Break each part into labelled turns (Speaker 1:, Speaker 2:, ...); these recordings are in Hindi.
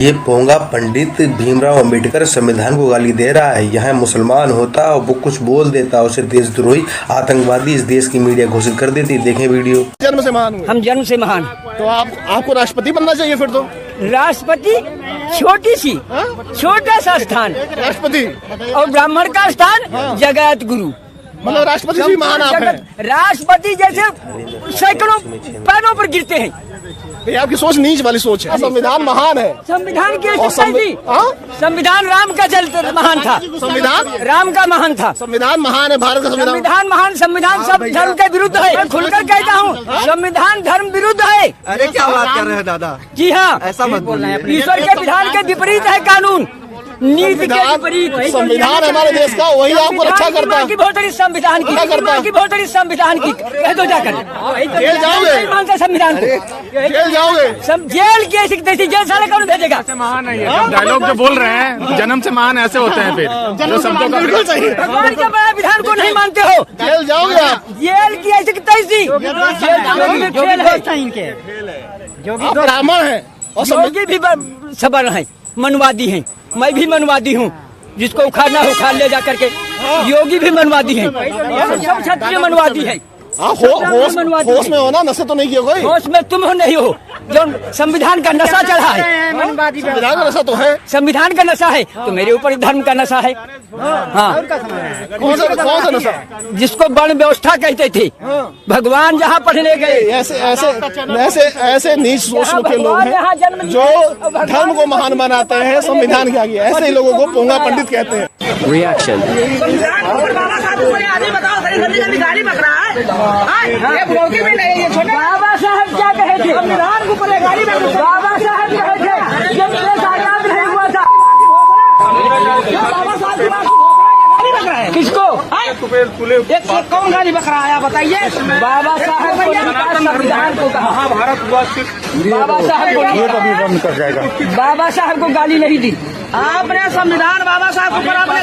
Speaker 1: ये पोंगा पंडित भीमराव अंबेडकर संविधान को गाली दे रहा है। यहाँ मुसलमान होता और वो कुछ बोल देता, उसे देशद्रोही आतंकवादी इस देश की मीडिया घोषित कर देती। देखें वीडियो।
Speaker 2: जन्म से महान,
Speaker 3: हम जन्म से महान।
Speaker 2: तो आपको राष्ट्रपति बनना चाहिए फिर तो।
Speaker 3: राष्ट्रपति छोटी सी छोटा सा स्थान,
Speaker 2: राष्ट्रपति
Speaker 3: और ब्राह्मण का स्थान जगत गुरु।
Speaker 2: मतलब राष्ट्रपति भी महान आप हैं।
Speaker 3: राष्ट्रपति जैसे सैकड़ों पैरों पर गिरते हैं।
Speaker 2: ये आपकी सोच नीच वाली सोच है। संविधान महान है।
Speaker 3: संविधान की
Speaker 2: और
Speaker 3: संविधान राम का चलते महान था।
Speaker 2: संविधान
Speaker 3: राम का महान था।
Speaker 2: संविधान महान है, भारत का संविधान
Speaker 3: महान। संविधान सब धर्म के विरुद्ध है। खुलकर कहता हूँ, संविधान धर्म विरुद्ध है।
Speaker 4: अरे क्या बात कर रहे हैं दादा?
Speaker 3: जी हाँ,
Speaker 4: ऐसा मत बोलना है।
Speaker 3: ईश्वर के विधान के विपरीत है कानून, नीति के विपरीत।
Speaker 2: संविधान हमारे देश का, वही आपको रक्षा करता है।
Speaker 3: बहुत संविधान की बहुत संविधान की कह दो जाकर।
Speaker 2: जेल जाओगे?
Speaker 3: मानते संविधान को,
Speaker 2: जेल जाओगे?
Speaker 3: जेल की जेल साले कौन भेजेगा?
Speaker 5: महान है ये डायलॉग जो बोल रहे हैं, जन्म से महान ऐसे होते हैं। फिर जो शब्दों का
Speaker 2: बिल्कुल सही।
Speaker 3: भगवान के बड़ा विधान को नहीं मानते हो,
Speaker 2: जेल जाओगे आप?
Speaker 3: जेल की ऐसी की तैसी।
Speaker 2: आप ब्राह्मण है और
Speaker 3: योगी भी सबर है, मनवादी हैं। मैं भी मनवादी हूँ, जिसको उखाड़ना है उखाड़ ले जा करके। योगी भी मनवादी हैं, सब क्षत्रिय मनवादी है।
Speaker 2: होश में हो ना, नशे तो नहीं किए कोई?
Speaker 3: होश में तुम हो नहीं हो, जो संविधान का नशा चढ़ा है।
Speaker 2: संविधान का नशा तो है।
Speaker 3: संविधान का नशा है तो मेरे ऊपर धर्म का नशा है। हाँ,
Speaker 2: कौन सा नशा?
Speaker 3: जिसको वर्ण व्यवस्था कहते थे। भगवान जहाँ पढ़ने गए,
Speaker 2: ऐसे नीच सोच के लोग हैं जो धर्म को महान बनाते हैं संविधान के आगे। ऐसे ही लोगों को पोंगा पंडित कहते हैं।
Speaker 4: रिएक्शन
Speaker 3: बाबा साहब क्या कहे थे? संविधान को पहले गाड़ी में बाबा साहब कहे थे जब देश आजाद नहीं हुआ था। बाबा साहब किसको कौन गाली बक रहा है बताइए? बाबा साहब संविधान को कहा, महाभारत हुआ। बाबा साहब को बाबा साहब को गाली नहीं दी आपने। संविधान बाबा साहब को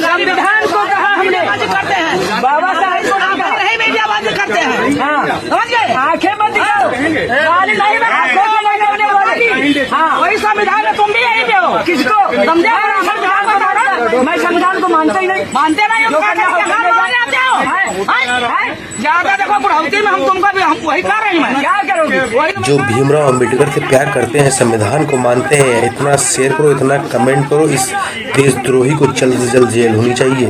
Speaker 3: संविधान को कहा हमने करते हैं। बाबा साहब को नहीं मीडियाबाजी करते हैं। हाँ, समझ गए? आंखें बंद करो, गाली नहीं। हाँ, वही संविधान में तुम भी यही पे हो। किसको समझे? मैं संविधान को मानता ही नहीं। मानते नहीं ज्यादा देखो बुढ़ावती में हम तुमको भी हम वही कर रहे हैं। क्या करोगे?
Speaker 1: जो भीमराव अंबेडकर से प्यार करते हैं, संविधान को मानते हैं, इतना शेयर करो, इतना कमेंट करो। इस देशद्रोही को जल्द से जल्द जेल होनी चाहिए।